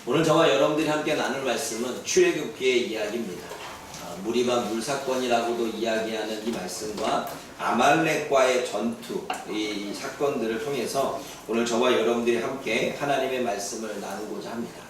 오늘 저와 여러분들이 함께 나눌 말씀은 출애굽기의 이야기입니다. 무리바 물사건이라고도 이야기하는 이 말씀과 아말렉과의 전투, 이 사건들을 통해서 오늘 저와 여러분들이 함께 하나님의 말씀을 나누고자 합니다.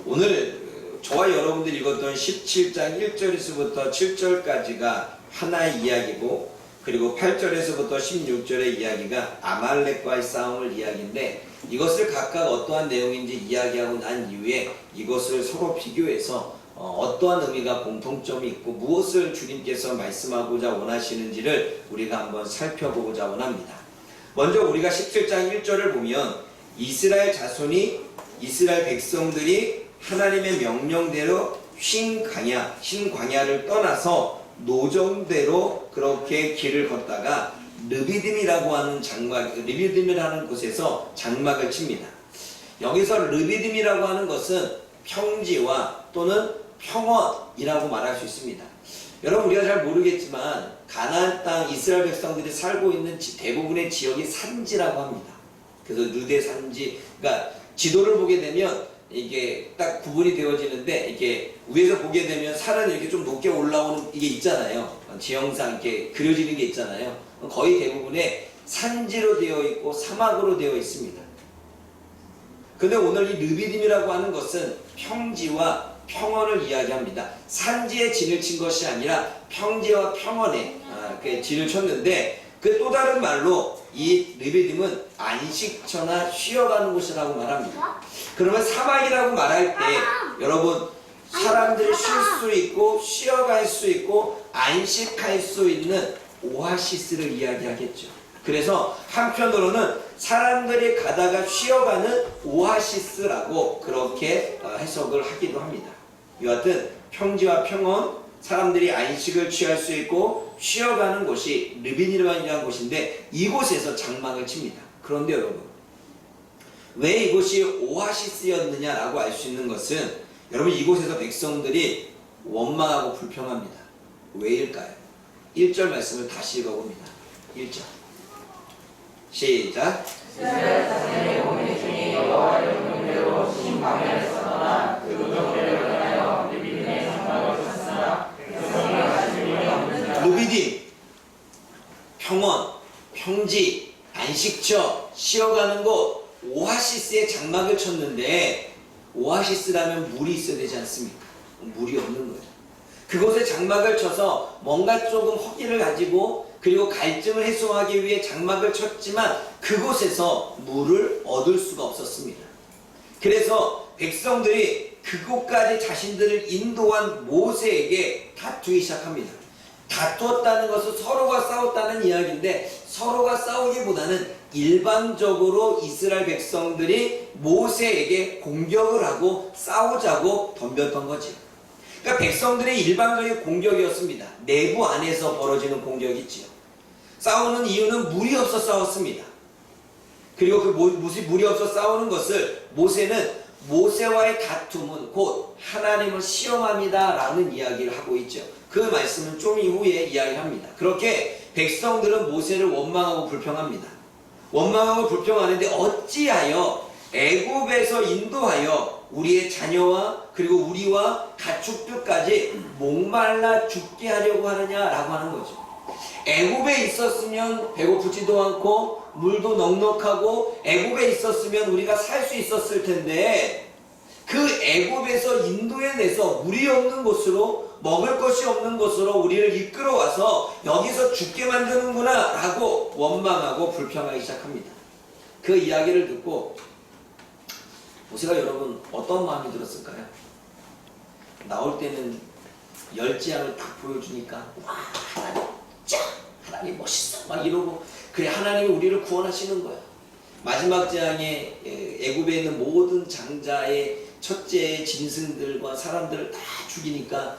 오늘 저와 여러분들이 읽었던 17장 1절에서부터 7절까지가 하나의 이야기고, 그리고 8절에서부터 16절의 이야기가 아말렉과의 싸움을 이야기인데, 이것을 각각 어떠한 내용인지 이야기하고 난 이후에 이것을 서로 비교해서 어떠한 의미가 공통점이 있고 무엇을 주님께서 말씀하고자 원하시는지를 우리가 한번 살펴보고자 원합니다. 먼저 우리가 17장 1절을 보면 이스라엘 백성들이 하나님의 명령대로 흰 광야를 떠나서 노정대로 그렇게 길을 걷다가 르비딤이라고 하는 르비딤이라는 곳에서 장막을 칩니다. 여기서 르비딤이라고 하는 것은 평지와 또는 평원이라고 말할 수 있습니다. 여러분, 우리가 잘 모르겠지만 가나안 땅 이스라엘 백성들이 살고 있는 대부분의 지역이 산지라고 합니다. 그래서 르데 산지, 그러니까 지도를 보게 되면 이게 딱 구분이 되어지는데, 이렇게 위에서 보게 되면 산은 이렇게 좀 높게 올라오는 이게 있잖아요. 지형상 이렇게 그려지는 게 있잖아요. 거의 대부분의 산지로 되어 있고 사막으로 되어 있습니다. 근데 오늘 이 르비딤이라고 하는 것은 평지와 평원을 이야기합니다. 산지에 진을 친 것이 아니라 평지와 평원에 진을 쳤는데, 그 또 다른 말로 이 르비딤은 안식처나 쉬어가는 곳이라고 말합니다. 그러면 사막이라고 말할 때 여러분, 사람들이 쉴 수 있고 쉬어갈 수 있고 안식할 수 있는 오아시스를 이야기하겠죠. 그래서 한편으로는 사람들이 가다가 쉬어가는 오아시스라고 그렇게 해석을 하기도 합니다. 이와 같은 평지와 평원, 사람들이 안식을 취할 수 있고 쉬어가는 곳이 르비딤이라는 곳인데, 이곳에서 장막을 칩니다. 그런데 여러분, 왜 이곳이 오아시스였느냐라고 알 수 있는 것은, 여러분, 이곳에서 백성들이 원망하고 불평합니다. 왜일까요? 1절 말씀을 다시 읽어봅니다. 1절 시작. 이스라엘 자손의 오늘 중에 여호와의 명령대로 신 광야에서 떠나 그 노정대로 떠나여 르비딤에 장막을 쳤으나 백성이 가진 일이 없는 자. 르비딤, 평원, 평지, 안식처, 쉬어가는 곳, 오아시스에 장막을 쳤는데, 오아시스라면 물이 있어야 되지 않습니까? 물이 없는 거예요. 그곳에 장막을 쳐서 뭔가 조금 허기를 가지고, 그리고 갈증을 해소하기 위해 장막을 쳤지만 그곳에서 물을 얻을 수가 없었습니다. 그래서 백성들이 그곳까지 자신들을 인도한 모세에게 다투기 시작합니다. 다투었다는 것은 서로가 싸웠다는 이야기인데, 서로가 싸우기보다는 일반적으로 이스라엘 백성들이 모세에게 공격을 하고 싸우자고 덤볐던 거지. 그러니까 백성들의 일반적인 공격이었습니다. 내부 안에서 벌어지는 공격이지요. 싸우는 이유는 물이 없어 싸웠습니다. 그리고 그 물이 없어 싸우는 것을 모세와의 다툼은 곧 하나님을 시험합니다 라는 이야기를 하고 있죠. 그 말씀은 좀 이후에 이야기합니다. 그렇게 백성들은 모세를 원망하고 불평합니다. 원망하고 불평하는데, 어찌하여 애굽에서 인도하여 우리의 자녀와 그리고 우리와 가축들까지 목말라 죽게 하려고 하느냐라고 하는 거죠. 애굽에 있었으면 배고프지도 않고 물도 넉넉하고 애굽에 있었으면 우리가 살 수 있었을 텐데, 그 애굽에서 인도해내서 물이 없는 곳으로, 먹을 것이 없는 곳으로 우리를 이끌어와서 여기서 죽게 만드는구나 라고 원망하고 불평하기 시작합니다. 그 이야기를 듣고 모세가 여러분 어떤 마음이 들었을까요? 나올 때는 열지향을 딱 보여주니까 와, 하나님 짱! 하나님 멋있어! 막 이러고, 그래, 하나님이 우리를 구원하시는 거야. 마지막 재앙에 애굽에 있는 모든 장자의 첫째 짐승들과 사람들을 다 죽이니까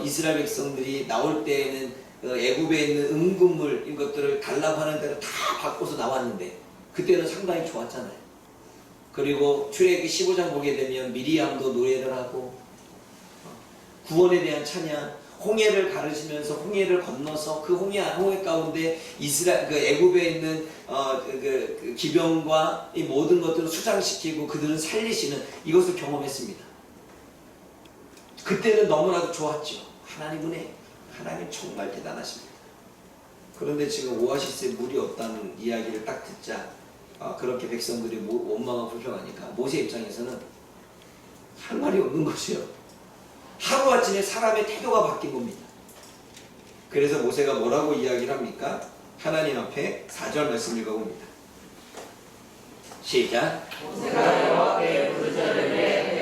이스라엘 백성들이 나올 때에는 애굽에 있는 음식물 이것들을 달라고 하는 대로 다 바꿔서 나왔는데, 그때는 상당히 좋았잖아요. 그리고 출애굽기 15장 보게 되면 미리암도 노래를 하고 구원에 대한 찬양, 홍해를 가르시면서 홍해를 건너서 그 홍해 가운데 이스라엘 그 애굽에 있는 그 기병과 이 모든 것들을 수장시키고 그들을 살리시는 이것을 경험했습니다. 그때는 너무나도 좋았죠. 하나님 은혜, 하나님 정말 대단하십니다. 그런데 지금 오아시스에 물이 없다는 이야기를 딱 듣자 그렇게 백성들이 원망하고 불평하니까 모세 입장에서는 할 말이 없는 것이요. 하루아침에 사람의 태도가 바뀐 겁니다. 그래서 모세가 뭐라고 이야기를 합니까? 하나님 앞에 4절 말씀 읽어봅니다. 시작. 모세가 여호와께 부르짖으되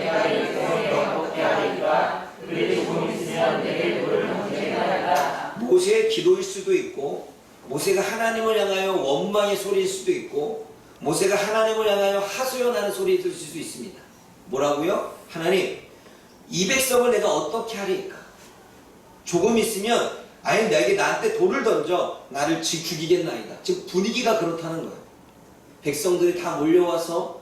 내가 이 백성에게 어떻게 하리까? 그들이 좀 있으면 내게 물을 넘치게 하리라. 모세의 기도일 수도 있고 모세가 하나님을 향하여 원망의 소리일 수도 있고 모세가 하나님을 향하여 하소연하는 소리일 수도 있습니다. 뭐라고요? 하나님, 이 백성을 내가 어떻게 하리까? 조금 있으면 아니 나한테 돌을 던져 나를 죽이겠나이다. 지금 분위기가 그렇다는 거예요. 백성들이 다 몰려와서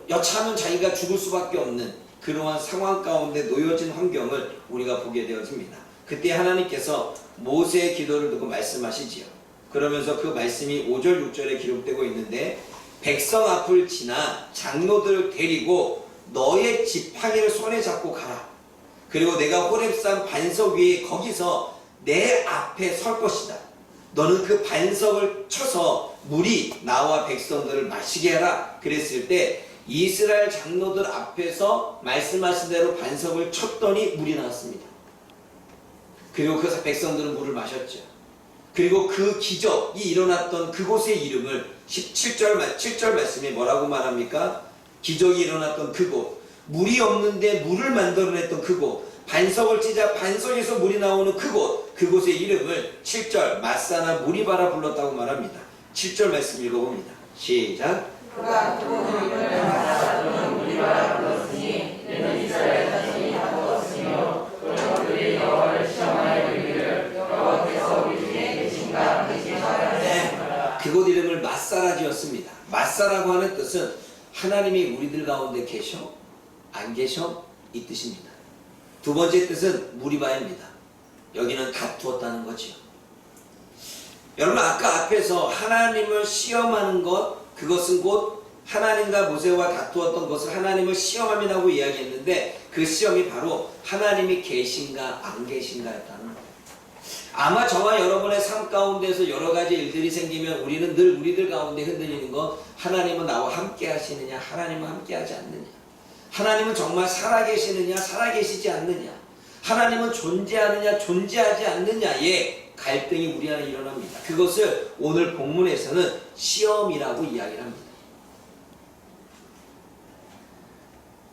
여차하면 자기가 죽을 수밖에 없는 그러한 상황 가운데 놓여진 환경을 우리가 보게 되어집니다. 그때 하나님께서 모세의 기도를 듣고 말씀하시지요. 그러면서 그 말씀이 5절 6절에 기록되고 있는데 백성 앞을 지나 장로들을 데리고 너의 지팡이를 손에 잡고 가라. 그리고 내가 호렙산 반석 위에 거기서 내 앞에 설 것이다. 너는 그 반석을 쳐서 물이 나와 백성들을 마시게 하라. 그랬을 때 이스라엘 장로들 앞에서 말씀하신 대로 반석을 쳤더니 물이 나왔습니다. 그리고 그 백성들은 물을 마셨죠. 그리고 그 기적이 일어났던 그곳의 이름을 7절 말씀에 뭐라고 말합니까? 기적이 일어났던 그곳, 물이 없는데 물을 만들어냈던 그곳, 반석을 찢자 반석에서 물이 나오는 그곳의 이름을 7절 마사나 무리바라 불렀다고 말합니다. 7절 말씀 읽어봅니다. 시작. 그가 그곳의 이름을 마사나 또는 무리바라 불렀으니 이는 이스라엘 자손이 다투었으며 그런 그들이 여호와를 시험하여 이르기를 여호와께서 우리 중에 계신가 안 계신가 하였습니다. 그곳 이름을 마사라 지었습니다. 마사라고 하는 뜻은 하나님이 우리들 가운데 계셔? 안 계셔? 이 뜻입니다. 두 번째 뜻은 무리바입니다. 여기는 다투었다는 거지요. 여러분 아까 앞에서 하나님을 시험하는 것, 그것은 곧 하나님과 모세와 다투었던 것을 하나님을 시험함이라고 이야기했는데 그 시험이 바로 하나님이 계신가 안 계신가였다는 거예요. 아마 저와 여러분의 삶 가운데서 여러 가지 일들이 생기면 우리는 늘 우리들 가운데 흔들리는 것, 하나님은 나와 함께 하시느냐, 하나님은 함께 하지 않느냐, 하나님은 정말 살아계시느냐, 살아계시지 않느냐, 하나님은 존재하느냐, 존재하지 않느냐의 갈등이 우리 안에 일어납니다. 그것을 오늘 본문에서는 시험이라고 이야기를 합니다.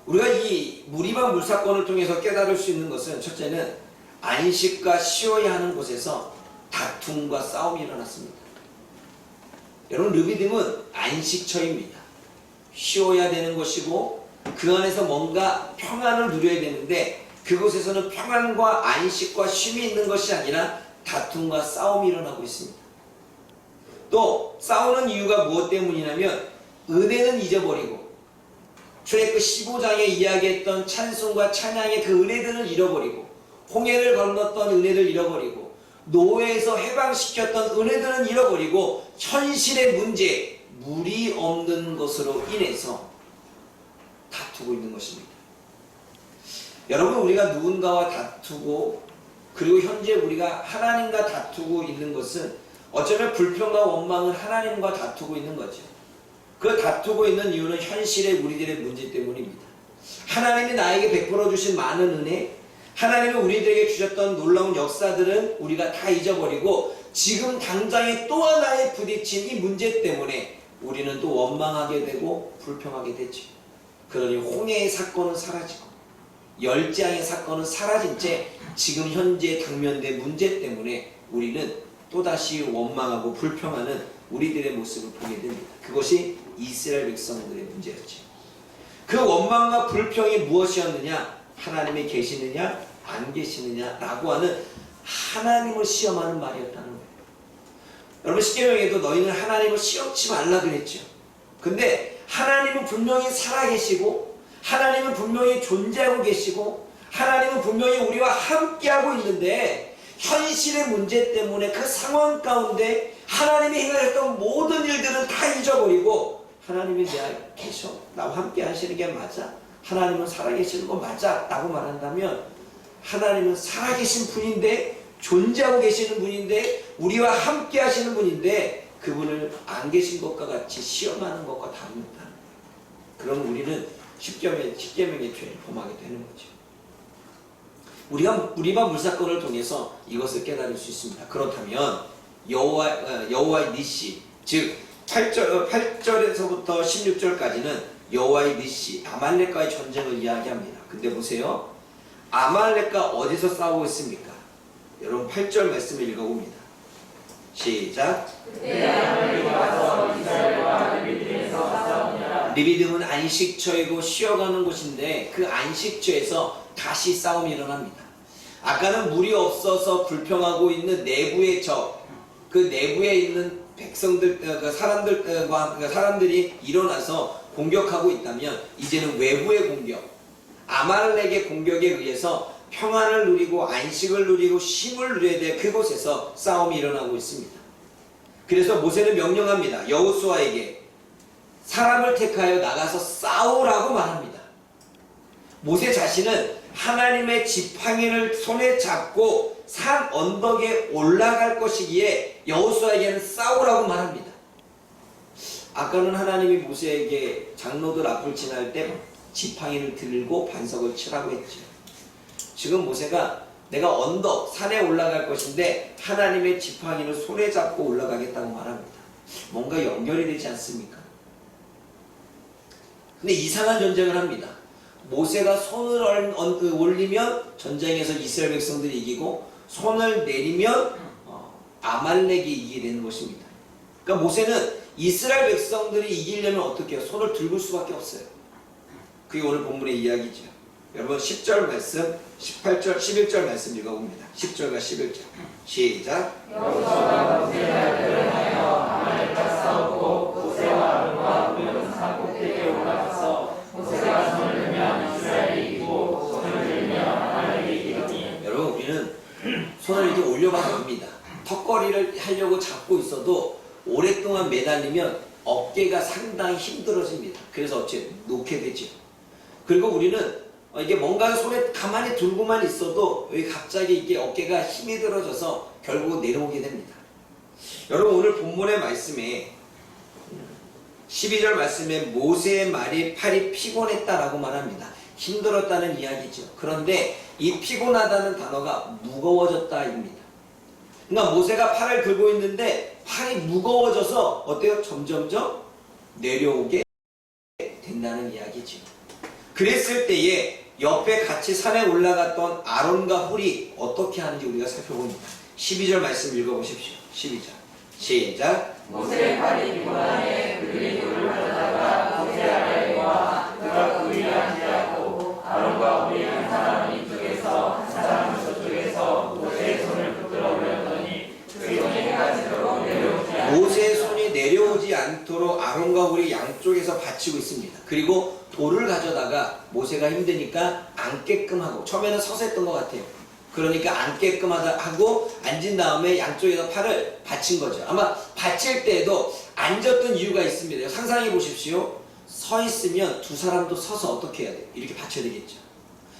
우리가 이 무리바 물사건을 통해서 깨달을 수 있는 것은 첫째는 안식과 쉬어야 하는 곳에서 다툼과 싸움이 일어났습니다. 여러분 르비딤은 안식처입니다. 쉬어야 되는 것이고 그 안에서 뭔가 평안을 누려야 되는데 그곳에서는 평안과 안식과 쉼이 있는 것이 아니라 다툼과 싸움이 일어나고 있습니다. 또 싸우는 이유가 무엇 때문이냐면 은혜는 잊어버리고 출애굽 15장에 이야기했던 찬송과 찬양의 그 은혜들을 잃어버리고 홍해를 건넜던 은혜를 잃어버리고 노예에서 해방시켰던 은혜들은 잃어버리고 현실의 문제, 물이 없는 것으로 인해서 다투고 있는 것입니다. 여러분 우리가 누군가와 다투고 그리고 현재 우리가 하나님과 다투고 있는 것은 어쩌면 불평과 원망은 하나님과 다투고 있는 거죠. 그 다투고 있는 이유는 현실의 우리들의 문제 때문입니다. 하나님이 나에게 베풀어 주신 많은 은혜, 하나님이 우리들에게 주셨던 놀라운 역사들은 우리가 다 잊어버리고 지금 당장에 또 하나에 부딪힌 이 문제 때문에 우리는 또 원망하게 되고 불평하게 되죠. 그러니 홍해의 사건은 사라지고 열재앙의 사건은 사라진 채 지금 현재 당면된 문제 때문에 우리는 또다시 원망하고 불평하는 우리들의 모습을 보게 됩니다. 그것이 이스라엘 백성들의 문제였죠. 그 원망과 불평이 무엇이었느냐? 하나님이 계시느냐 안 계시느냐라고 하는 하나님을 시험하는 말이었다는 거예요. 여러분 십계명에도 너희는 하나님을 시험치 말라 그랬죠. 근데 하나님은 분명히 살아계시고 하나님은 분명히 존재하고 계시고 하나님은 분명히 우리와 함께하고 있는데 현실의 문제 때문에 그 상황 가운데 하나님이 행하셨던 모든 일들은 다 잊어버리고 하나님이 내 안에 계셔, 나와 함께 하시는 게 맞아, 하나님은 살아계시는 거 맞아 라고 말한다면 하나님은 살아계신 분인데, 존재하고 계시는 분인데, 우리와 함께 하시는 분인데 그분을 안 계신 것과 같이 시험하는 것과 다릅니다. 그럼 우리는 십계명의 죄를 범하게 되는 거죠. 우리가 물사건을 통해서 이것을 깨달을 수 있습니다. 그렇다면 여호와의 니시, 즉 8절에서부터 16절까지는 여호와의 니시, 아말렉과의 전쟁을 이야기합니다. 근데 보세요, 아말렉과 어디서 싸우고 있습니까? 여러분 8절 말씀을 읽어봅니다. 시작. 그때 아말렉이 와서 이스라엘과 리비딤에서 싸우니라. 리비딤은 안식처이고 쉬어가는 곳인데 그 안식처에서 다시 싸움이 일어납니다. 아까는 물이 없어서 불평하고 있는 내부의 적, 그 내부에 있는 백성들, 사람들이 일어나서 공격하고 있다면 이제는 외부의 공격, 아말렉의 공격에 의해서 평안을 누리고 안식을 누리고 쉼을 누려야 될 그곳에서 싸움이 일어나고 있습니다. 그래서 모세는 명령합니다. 여호수아에게 사람을 택하여 나가서 싸우라고 말합니다. 모세 자신은 하나님의 지팡이를 손에 잡고 산 언덕에 올라갈 것이기에 여호수아에게는 싸우라고 말합니다. 아까는 하나님이 모세에게 장로들 앞을 지날 때 지팡이를 들고 반석을 치라고 했죠. 지금 모세가 내가 언덕, 산에 올라갈 것인데 하나님의 지팡이를 손에 잡고 올라가겠다고 말합니다. 뭔가 연결이 되지 않습니까? 근데 이상한 전쟁을 합니다. 모세가 손을 올리면 전쟁에서 이스라엘 백성들이 이기고 손을 내리면 아말렉이 이기게 되는 것입니다. 그러니까 모세는 이스라엘 백성들이 이기려면 어떻게 해요? 손을 들고 수밖에 없어요. 그게 오늘 본문의 이야기죠. 여러분 10절 말씀, 18절, 11절 말씀 읽어봅니다. 10절과 11절 시작. 여호수아가 모세의 아들을 하여 아말렉과 싸우고 모세와 아론과 그는 산 꼭대기에 올라가서 모세가 손을 들면 이스라엘이 이기고 손을 들면 아말렉이 이기더니. 여러분 우리는 손을 이렇게 올려봐도 합니다. 턱걸이를 하려고 잡고 있어도 오랫동안 매달리면 어깨가 상당히 힘들어집니다. 그래서 어째 놓게 되죠. 그리고 우리는 이게 뭔가 손에 가만히 들고만 있어도 여기 갑자기 이게 어깨가 힘이 들어져서 결국 내려오게 됩니다. 여러분 오늘 본문의 말씀에 12절 말씀에 모세의 말이 팔이 피곤했다라고 말합니다. 힘들었다는 이야기죠. 그런데 이 피곤하다는 단어가 무거워졌다입니다. 그러니까 모세가 팔을 들고 있는데 팔이 무거워져서 어때요? 점점점 내려오게 된다는 이야기죠. 그랬을 때에 옆에 같이 산에 올라갔던 아론과 훌이 어떻게 하는지 우리가 살펴봅니다. 12절 말씀 읽어보십시오. 12절 시작. 모세의 팔이 피곤하에 그들이 돌을 가져다가 모세 아래와 그가 그 위에 앉으라고 아론과 훌이 한 사람은 이쪽에서 한 사람은 저쪽에서 모세의 손을 붙들어 올렸더니 그 손이 해가 지도록 내려오지 않고 모세의 손이 내려오지 않도록 아론과 훌이 양쪽에서 받치고 있습니다. 그리고 돌을 가져다가 모세가 힘드니까 앉게끔 하고, 처음에는 서서 했던 것 같아요. 그러니까 앉게끔 하고 앉은 다음에 양쪽에서 팔을 받친 거죠. 아마 받칠 때에도 앉았던 이유가 있습니다. 상상해 보십시오. 서 있으면 두 사람도 서서 어떻게 해야 돼요? 이렇게 받쳐야 되겠죠.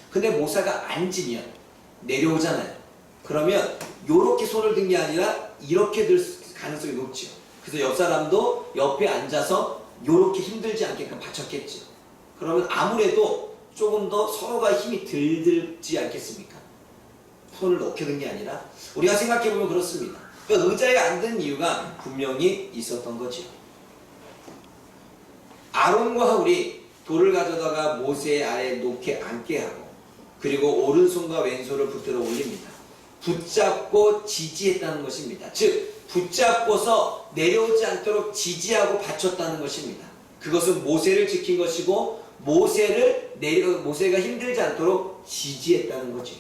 근데 모세가 앉으면 내려오잖아요. 그러면 이렇게 손을 든 게 아니라 이렇게 들 가능성이 높죠. 그래서 옆 사람도 옆에 앉아서 이렇게 힘들지 않게끔 받쳤겠죠. 그러면 아무래도 조금 더 서로가 힘이 덜 들지 않겠습니까? 손을 넣게 된 게 아니라 우리가 생각해보면 그렇습니다. 그러니까 의자에 앉은 이유가 분명히 있었던 거죠. 아론과 훌이 돌을 가져다가 모세 아래에 놓게 앉게 하고, 그리고 오른손과 왼손을 붙들어 올립니다. 붙잡고 지지했다는 것입니다. 즉 붙잡고서 내려오지 않도록 지지하고 받쳤다는 것입니다. 그것은 모세를 지킨 것이고 모세가 힘들지 않도록 지지했다는 거죠.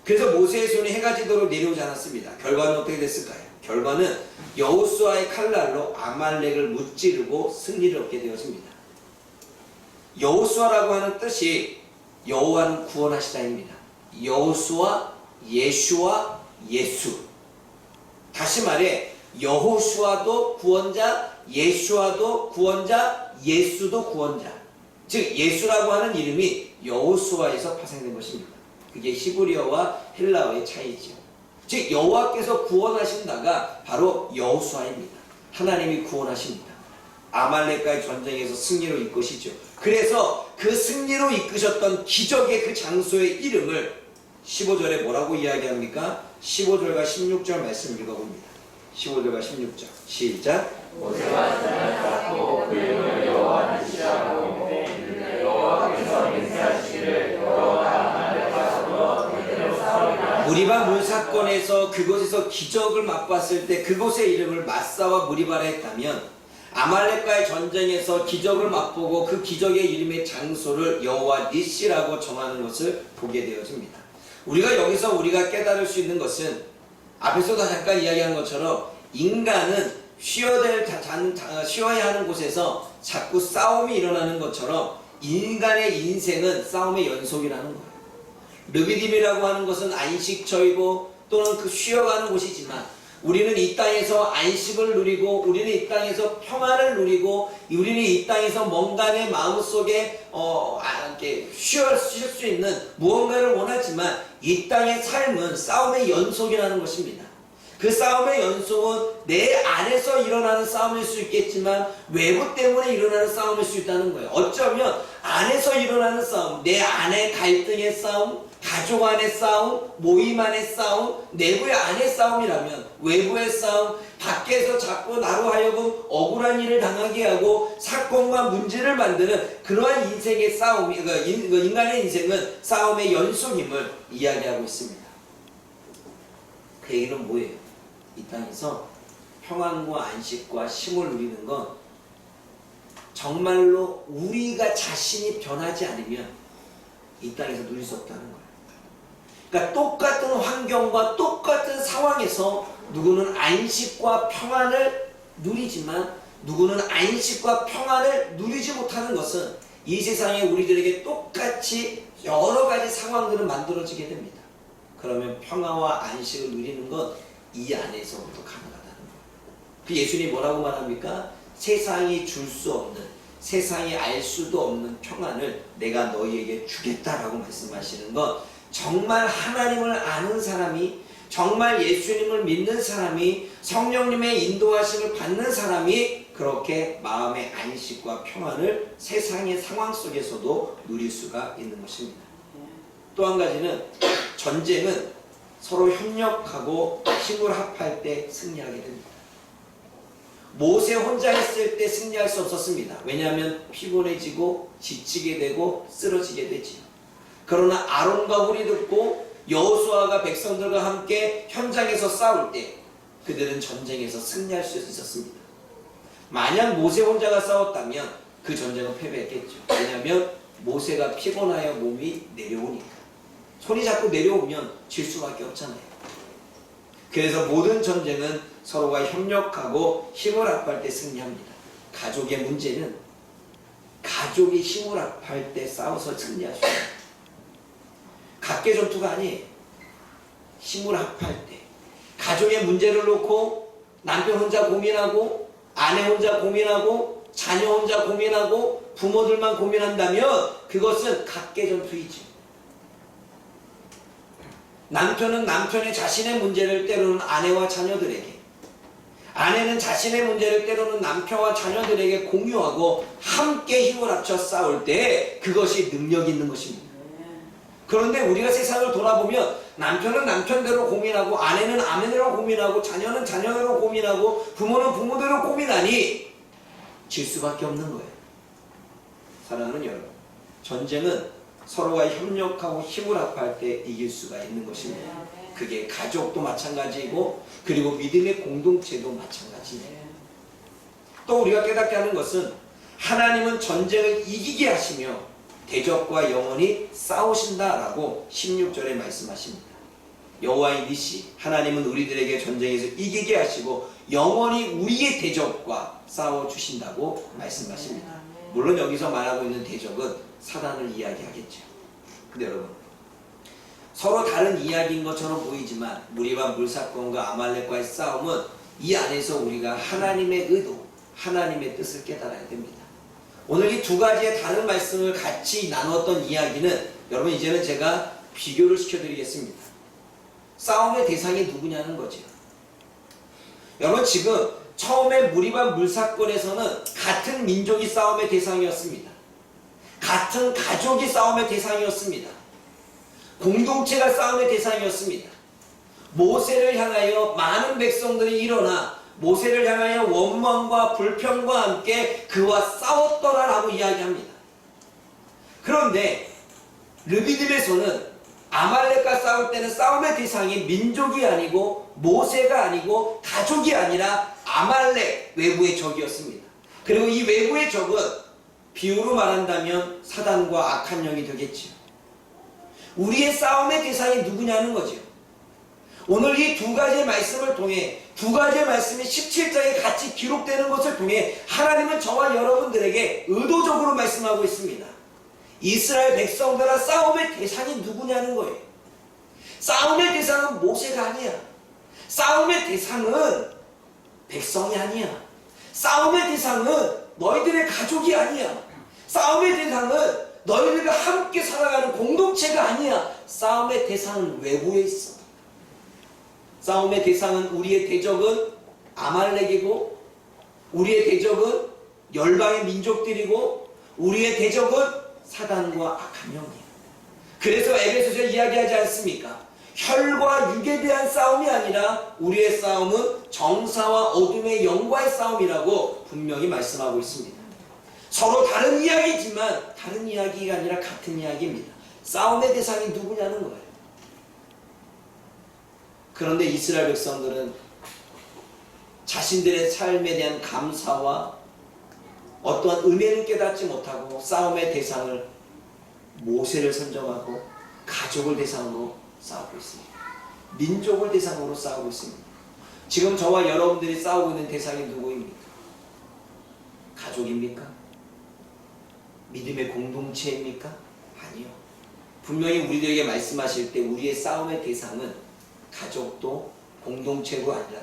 그래서 모세의 손이 해가 지도록 내려오지 않았습니다. 결과는 어떻게 됐을까요? 결과는 여호수아의 칼날로 아말렉을 무찌르고 승리를 얻게 되었습니다. 여호수아라고 하는 뜻이 여호와는 구원하시다입니다. 여호수아, 예슈아, 예수. 다시 말해 여호수아도 구원자, 예슈아도 구원자, 예수도 구원자. 즉 예수라고 하는 이름이 여호수아에서 파생된 것입니다. 그게 히브리어와 헬라어의 차이죠. 즉 여호와께서 구원하신다가 바로 여호수아입니다. 하나님이 구원하십니다. 아말렉과의 전쟁에서 승리로 이끄시죠. 그래서 그 승리로 이끄셨던 기적의 그 장소의 이름을 15절에 뭐라고 이야기합니까? 15절과 16절 말씀 읽어봅니다. 15절과 16절 시작. 모세가 손을 잡고 그 이름을 여호와 니시라고 여호와께서 맹세하시기를 여호와가 아말렉과 서로 그대로 싸우리라. 무리바 물사건에서 그곳에서 기적을 맛봤을 때 그곳의 이름을 마사와 무리바라 했다면 아말렉과의 전쟁에서 기적을 맛보고 그 기적의 이름의 장소를 여호와 니시라고 정하는 것을 보게 되어집니다. 우리가 여기서 우리가 깨달을 수 있는 것은 앞에서도 잠깐 이야기한 것처럼 인간은 쉬어야 하는 곳에서 자꾸 싸움이 일어나는 것처럼 인간의 인생은 싸움의 연속이라는 거예요. 르비딤이라고 하는 것은 안식처이고 또는 그 쉬어가는 곳이지만 우리는 이 땅에서 안식을 누리고 우리는 이 땅에서 평안을 누리고 우리는 이 땅에서 뭔가 내 마음속에 쉴 수 있는 무언가를 원하지만 이 땅의 삶은 싸움의 연속이라는 것입니다. 그 싸움의 연속은 내 안에서 일어나는 싸움일 수 있겠지만 외부 때문에 일어나는 싸움일 수 있다는 거예요. 어쩌면 안에서 일어나는 싸움, 내 안의 갈등의 싸움, 가족 안의 싸움, 모임 안의 싸움, 내부의 안의 싸움이라면 외부의 싸움, 밖에서 자꾸 나로 하여금 억울한 일을 당하게 하고 사건과 문제를 만드는 그러한 인생의 싸움이, 인간의 인생은 싸움의 연속임을 이야기하고 있습니다. 그 얘기는 뭐예요? 이 땅에서 평안과 안식과 쉼을 누리는 건 정말로 우리가 자신이 변하지 않으면 이 땅에서 누릴 수 없다는 거예요. 그러니까 똑같은 환경과 똑같은 상황에서 누구는 안식과 평안을 누리지만 누구는 안식과 평안을 누리지 못하는 것은 이 세상에 우리들에게 똑같이 여러 가지 상황들은 만들어지게 됩니다. 그러면 평화와 안식을 누리는 건 이 안에서부터 가능하다는 거예요. 그 예수님이 뭐라고 말합니까? 세상이 줄 수 없는, 세상이 알 수도 없는 평안을 내가 너희에게 주겠다라고 말씀하시는 건 정말 하나님을 아는 사람이, 정말 예수님을 믿는 사람이, 성령님의 인도하심을 받는 사람이 그렇게 마음의 안식과 평안을 세상의 상황 속에서도 누릴 수가 있는 것입니다. 또 한 가지는 전쟁은 서로 협력하고 힘을 합할 때 승리하게 됩니다. 모세 혼자 했을 때 승리할 수 없었습니다. 왜냐하면 피곤해지고 지치게 되고 쓰러지게 되지요. 그러나 아론과 홀이 듣고 여호수아가 백성들과 함께 현장에서 싸울 때 그들은 전쟁에서 승리할 수 있었습니다. 만약 모세 혼자가 싸웠다면 그 전쟁은 패배했겠죠. 왜냐하면 모세가 피곤하여 몸이 내려오니까. 손이 자꾸 내려오면 질 수밖에 없잖아요. 그래서 모든 전쟁은 서로가 협력하고 힘을 합할 때 승리합니다. 가족의 문제는 가족이 힘을 합할 때 싸워서 승리할 수 있어요. 각계 전투가 아니에요. 힘을 합할 때 가족의 문제를 놓고 남편 혼자 고민하고 아내 혼자 고민하고 자녀 혼자 고민하고 부모들만 고민한다면 그것은 각계 전투이지. 남편은 남편의 자신의 문제를 때로는 아내와 자녀들에게, 아내는 자신의 문제를 때로는 남편과 자녀들에게 공유하고 함께 힘을 합쳐 싸울 때 그것이 능력 있는 것입니다. 그런데 우리가 세상을 돌아보면 남편은 남편대로 고민하고 아내는 아내대로 고민하고 자녀는 자녀대로 고민하고 부모는 부모대로 고민하니 질 수밖에 없는 거예요. 사랑하는 여러분, 전쟁은 서로가 협력하고 힘을 합할 때 이길 수가 있는 것입니다. 그게 가족도 마찬가지이고 그리고 믿음의 공동체도 마찬가지예요. 또 우리가 깨닫게 하는 것은 하나님은 전쟁을 이기게 하시며 대적과 영원히 싸우신다라고 16절에 말씀하십니다. 여호와의 니시, 하나님은 우리들에게 전쟁에서 이기게 하시고 영원히 우리의 대적과 싸워주신다고 말씀하십니다. 물론 여기서 말하고 있는 대적은 사단을 이야기하겠죠. 근데 여러분, 서로 다른 이야기인 것처럼 보이지만 무리와 물사건과 아말렉과의 싸움은 이 안에서 우리가 하나님의 의도, 하나님의 뜻을 깨달아야 됩니다. 오늘 이 두 가지의 다른 말씀을 같이 나눴던 이야기는 여러분 이제는 제가 비교를 시켜드리겠습니다. 싸움의 대상이 누구냐는 거죠. 여러분 지금 처음에 무리와 물사건에서는 같은 민족이 싸움의 대상이었습니다. 같은 가족이 싸움의 대상이었습니다. 공동체가 싸움의 대상이었습니다. 모세를 향하여 많은 백성들이 일어나 모세를 향하여 원망과 불평과 함께 그와 싸웠더라라고 이야기합니다. 그런데 르비딤에서는 아말렉과 싸울 때는 싸움의 대상이 민족이 아니고 모세가 아니고 가족이 아니라 아말렉 외부의 적이었습니다. 그리고 이 외부의 적은 비유로 말한다면 사단과 악한 영이 되겠지요. 우리의 싸움의 대상이 누구냐는 거죠. 오늘 이 두 가지의 말씀을 통해 두 가지의 말씀이 17장에 같이 기록되는 것을 통해 하나님은 저와 여러분들에게 의도적으로 말씀하고 있습니다. 이스라엘 백성들과 싸움의 대상이 누구냐는 거예요. 싸움의 대상은 모세가 아니야. 싸움의 대상은 백성이 아니야. 싸움의 대상은 너희들의 가족이 아니야. 싸움의 대상은 너희들과 함께 살아가는 공동체가 아니야. 싸움의 대상은 외부에 있어. 싸움의 대상은 우리의 대적은 아말렉이고 우리의 대적은 열방의 민족들이고 우리의 대적은 사단과 악한 영이에요. 그래서 에베소서에 이야기하지 않습니까? 혈과 육에 대한 싸움이 아니라 우리의 싸움은 정사와 어둠의 영과의 싸움이라고 분명히 말씀하고 있습니다. 서로 다른 이야기지만 다른 이야기가 아니라 같은 이야기입니다. 싸움의 대상이 누구냐는 거예요. 그런데 이스라엘 백성들은 자신들의 삶에 대한 감사와 어떠한 은혜를 깨닫지 못하고 싸움의 대상을 모세를 선정하고 가족을 대상으로 싸우고 있습니다. 민족을 대상으로 싸우고 있습니다. 지금 저와 여러분들이 싸우고 있는 대상이 누구입니까? 가족입니까? 믿음의 공동체입니까? 아니요. 분명히 우리들에게 말씀하실 때 우리의 싸움의 대상은 가족도 공동체가 아니라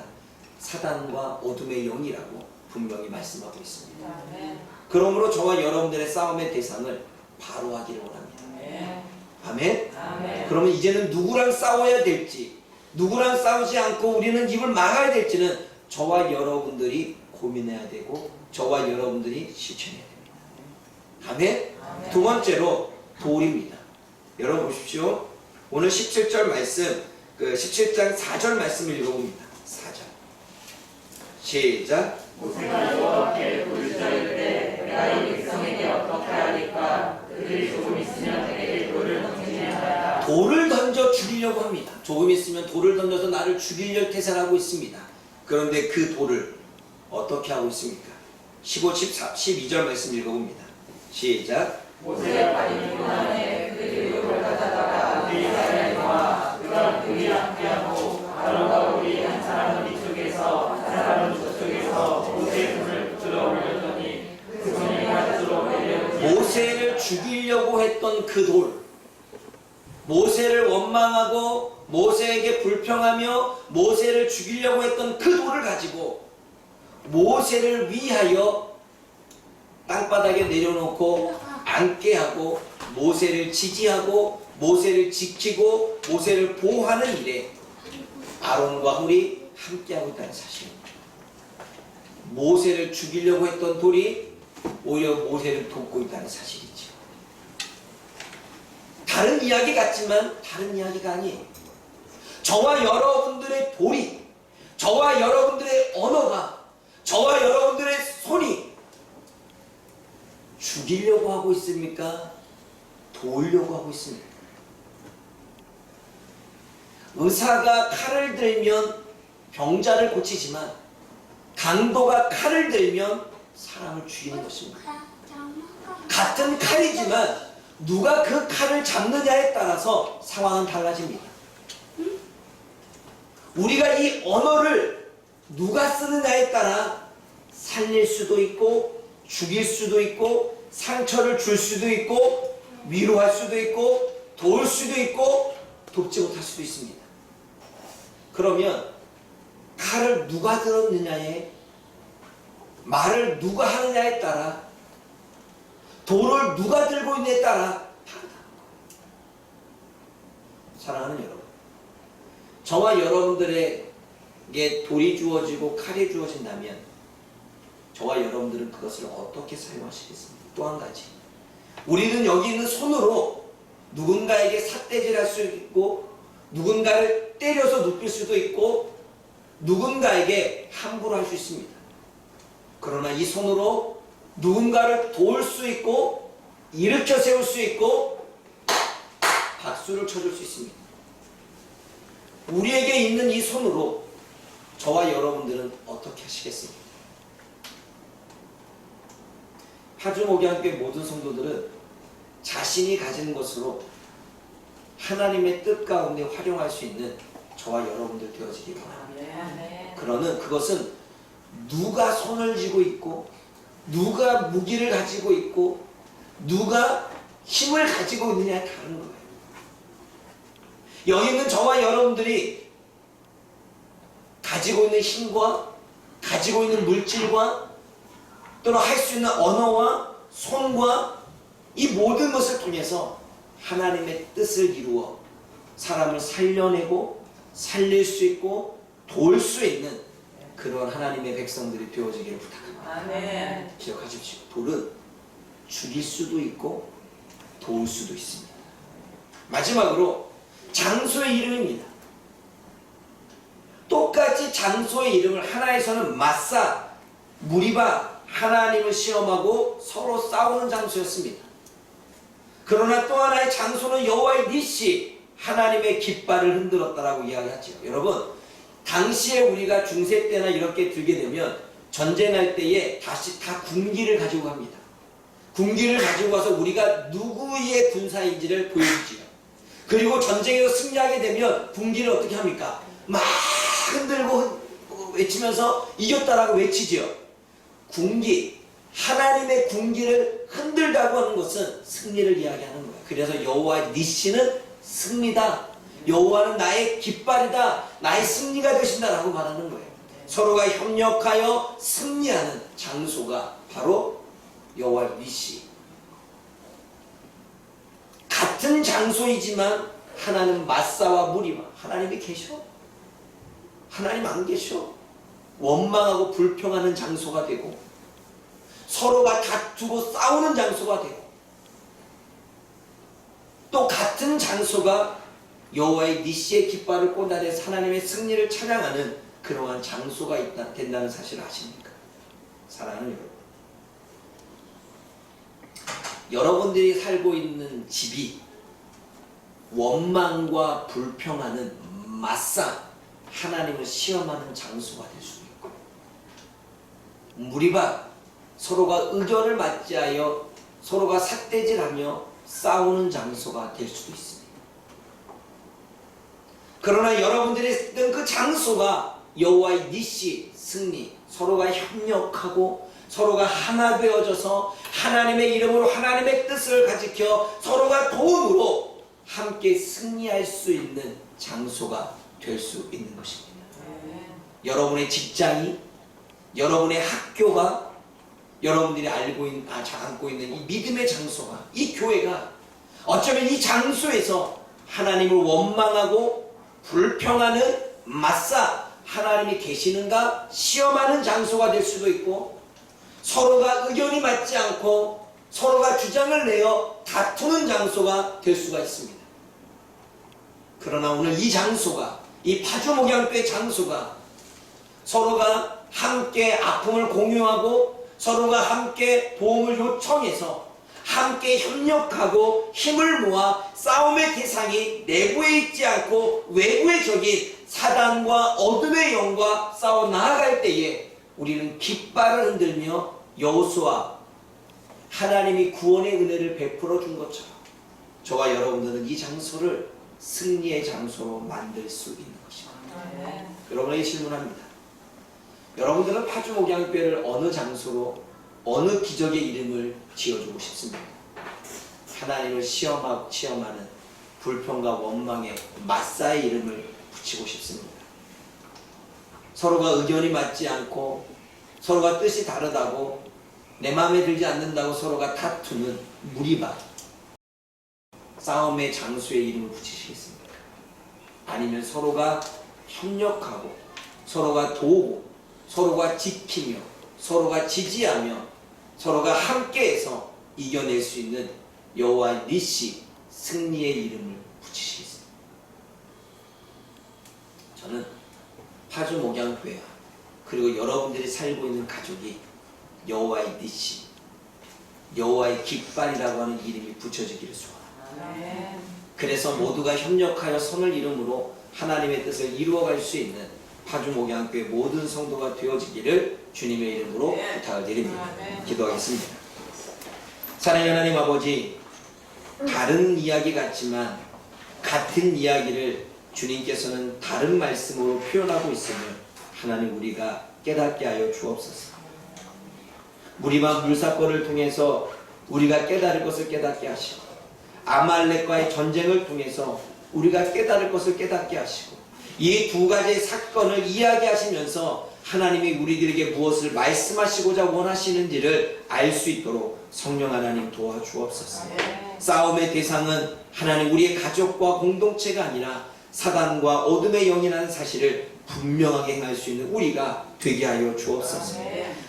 사단과 어둠의 영이라고 분명히 말씀하고 있습니다. 그러므로 저와 여러분들의 싸움의 대상을 바로 하기를 원합니다. 아멘? 아멘. 그러면 이제는 누구랑 싸워야 될지, 누구랑 싸우지 않고 우리는 입을 막아야 될지는 저와 여러분들이 고민해야 되고 저와 여러분들이 실천해야 됩니다. 아멘? 아멘. 두 번째로 돌입니다. 여러분 보십시오. 오늘 17절 말씀, 17장 4절 말씀을 읽어봅니다. 4절 시작. 모세가 여호와께 부르짖을 때 내가 이 백성에게 어떻게 하리까? 그들이 조금 있으면 내게 돌을 던지려 하라. 돌을 던져 죽이려고 합니다. 조금 있으면 돌을 던져서 나를 죽이려 태산하고 있습니다. 그런데 그 돌을 어떻게 하고 있습니까? 15, 14, 12절 말씀 읽어봅니다. 시작. 모세가 발이 피곤하네 그들이 돌을 가져다가 우리 이스라엘과 그가 그들이 함께하고 아론과 우리 한 사람은 이쪽에서 한 사람은 저쪽에서 모세의 손을 붙들어 올렸더니 그 손이 가지로 내려 모세를 죽이려고 했던 그 돌, 모세를 원망하고 모세에게 불평하며 모세를 죽이려고 했던 그 돌을 가지고 모세를 위하여 땅바닥에 내려놓고 앉게 하고 모세를 지지하고 모세를 지키고 모세를 보호하는 일에 아론과 훌이 함께하고 있다는 사실입니다. 모세를 죽이려고 했던 돌이 오히려 모세를 돕고 있다는 사실이죠. 다른 이야기 같지만 다른 이야기가 아니에요. 저와 여러분들의 돌이, 저와 여러분들의 언어가, 저와 여러분들의 손이 죽이려고 하고 있습니까? 도우려고 하고 있습니까? 의사가 칼을 들면 병자를 고치지만 강도가 칼을 들면 사람을 죽이는 것입니다. 같은 칼이지만 누가 그 칼을 잡느냐에 따라서 상황은 달라집니다. 우리가 이 언어를 누가 쓰느냐에 따라 살릴 수도 있고 죽일 수도 있고 상처를 줄 수도 있고 위로할 수도 있고 도울 수도 있고 돕지 못할 수도 있습니다. 그러면 칼을 누가 들었느냐에, 말을 누가 하느냐에 따라, 돌을 누가 들고 있느냐에 따라 다르다. 사랑하는 여러분, 저와 여러분들에게 돌이 주어지고 칼이 주어진다면 저와 여러분들은 그것을 어떻게 사용하시겠습니까? 또 한 가지, 우리는 여기 있는 손으로 누군가에게 삿대질할 수 있고, 누군가를 때려서 눕힐 수도 있고, 누군가에게 함부로 할 수 있습니다. 그러나 이 손으로 누군가를 도울 수 있고, 일으켜 세울 수 있고, 박수를 쳐줄 수 있습니다. 우리에게 있는 이 손으로 저와 여러분들은 어떻게 하시겠습니까? 파주목양교회 모든 성도들은 자신이 가진 것으로 하나님의 뜻 가운데 활용할 수 있는 저와 여러분들 되어지기 바랍니다. 그러는 그것은 누가 손을 쥐고 있고, 누가 무기를 가지고 있고, 누가 힘을 가지고 있느냐에 다른 거예요. 여기 있는 저와 여러분들이 가지고 있는 힘과, 가지고 있는 물질과, 또는 할 수 있는 언어와 손과, 이 모든 것을 통해서 하나님의 뜻을 이루어 사람을 살려내고 살릴 수 있고 도울 수 있는 그런 하나님의 백성들이 되어지기를 부탁합니다. 아멘. 기억하십시오. 돌은 죽일 수도 있고 도울 수도 있습니다. 마지막으로 장소의 이름입니다. 똑같이 장소의 이름을, 하나에서는 마사, 무리바, 하나님을 시험하고 서로 싸우는 장소였습니다. 그러나 또 하나의 장소는 여호와의 니시, 하나님의 깃발을 흔들었다라고 이야기하죠. 여러분, 당시에 우리가 중세 때나 이렇게 들게 되면 전쟁할 때에 다시 다 군기를 가지고 갑니다. 군기를 가지고 가서 우리가 누구의 군사인지를 보여주지요. 그리고 전쟁에서 승리하게 되면 군기를 어떻게 합니까? 막 흔들고 외치면서 이겼다라고 외치죠. 군기, 하나님의 군기를 흔들다고 하는 것은 승리를 이야기하는 거예요. 그래서 여호와의 니시는 승리다, 여호와는 나의 깃발이다, 나의 승리가 되신다라고 말하는 거예요. 서로가 협력하여 승리하는 장소가 바로 여호와의 니시. 같은 장소이지만 하나는 마사와 무리와, 하나님이 계셔? 하나님 안 계셔? 원망하고 불평하는 장소가 되고, 서로가 다투고 싸우는 장소가 되고, 또 같은 장소가 여호와의 니시의 깃발을 꽂아내 하나님의 승리를 찬양하는 그러한 장소가 된다는 사실을 아십니까? 사랑하는 여러분, 여러분들이 살고 있는 집이 원망과 불평하는 마사, 하나님을 시험하는 장소가 될 수도 있고, 무리바, 서로가 의견을 맞지하여 서로가 삿대질하며 싸우는 장소가 될 수도 있습니다. 그러나 여러분들이 있던 그 장소가 여호와의 니시, 승리, 서로가 협력하고 서로가 하나 되어져서 하나님의 이름으로 하나님의 뜻을 가지켜 서로가 도움으로 함께 승리할 수 있는 장소가 될 수 있는 것입니다. 여러분의 직장이, 여러분의 학교가, 여러분들이 안고 있는 이 믿음의 장소가, 이 교회가 어쩌면 이 장소에서 하나님을 원망하고 불평하는 마사, 하나님이 계시는가 시험하는 장소가 될 수도 있고, 서로가 의견이 맞지 않고 서로가 주장을 내어 다투는 장소가 될 수가 있습니다. 그러나 오늘 이 장소가, 이 파주목양교회 장소가 서로가 함께 아픔을 공유하고 서로가 함께 도움을 요청해서 함께 협력하고 힘을 모아 싸움의 대상이 내부에 있지 않고 외부의 적인 사단과 어둠의 영과 싸워 나아갈 때에 우리는 깃발을 흔들며 여호수아, 하나님이 구원의 은혜를 베풀어 준 것처럼 저와 여러분들은 이 장소를 승리의 장소로 만들 수 있는 것입니다. 여러분에게 질문합니다. 여러분들은 파주목양교회를 어느 장소로, 어느 기적의 이름을 지어주고 싶습니까? 하나님을 시험하는 불평과 원망에 마사의 이름을 붙이고 싶습니다. 서로가 의견이 맞지 않고 서로가 뜻이 다르다고 내 마음에 들지 않는다고 서로가 다투는 무리바, 싸움의 장소에 이름을 붙이시겠습니까? 아니면 서로가 협력하고 서로가 도우고 서로가 지키며 서로가 지지하며 서로가 함께해서 이겨낼 수 있는 여호와 니시, 승리의 이름을 붙이시겠습니다. 저는 파주 목양교회와 그리고 여러분들이 살고 있는 가족이 여호와의 니시, 여호와의 깃발이라고 하는 이름이 붙여지기를 소원합니다. 그래서 모두가 협력하여 선을 이름으로 하나님의 뜻을 이루어갈 수 있는 파주 목양교회 모든 성도가 되어지기를 주님의 이름으로 부탁을 드립니다. 기도하겠습니다. 사랑하는 하나님 아버지, 다른 이야기 같지만 같은 이야기를 주님께서는 다른 말씀으로 표현하고 있음을 하나님 우리가 깨닫게 하여 주옵소서. 무리바 물사건을 통해서 우리가 깨달을 것을 깨닫게 하시고 아말렉과의 전쟁을 통해서 우리가 깨달을 것을 깨닫게 하시고 이 두 가지의 사건을 이야기하시면서 하나님이 우리들에게 무엇을 말씀하시고자 원하시는지를 알 수 있도록 성령 하나님 도와주옵소서. 싸움의 대상은 하나님 우리의 가족과 공동체가 아니라 사단과 어둠의 영이라는 사실을 분명하게 행할 수 있는 우리가 되게 하여 주옵소서.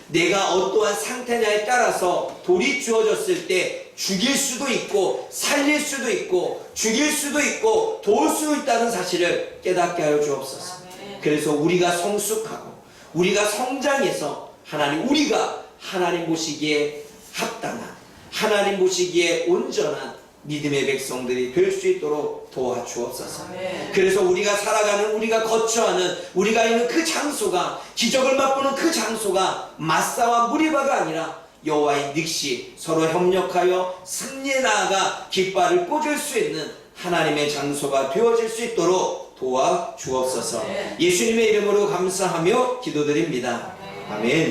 내가 어떠한 상태냐에 따라서 돌이 주어졌을 때 죽일 수도 있고 살릴 수도 있고 죽일 수도 있고 도울 수도 있다는 사실을 깨닫게 하여 주옵소서. 그래서 우리가 성숙하고 우리가 성장해서 하나님 우리가 하나님 보시기에 합당한 하나님 보시기에 온전한 믿음의 백성들이 될 수 있도록 도와주옵소서. 그래서 우리가 살아가는 우리가 거처하는 우리가 있는 그 장소가 기적을 맛보는 그 장소가 마사와 무리바가 아니라 여호와의 닉시 서로 협력하여 승리에 나아가 깃발을 꽂을 수 있는 하나님의 장소가 되어질 수 있도록 도와주옵소서. 예수님의 이름으로 감사하며 기도드립니다. 아멘.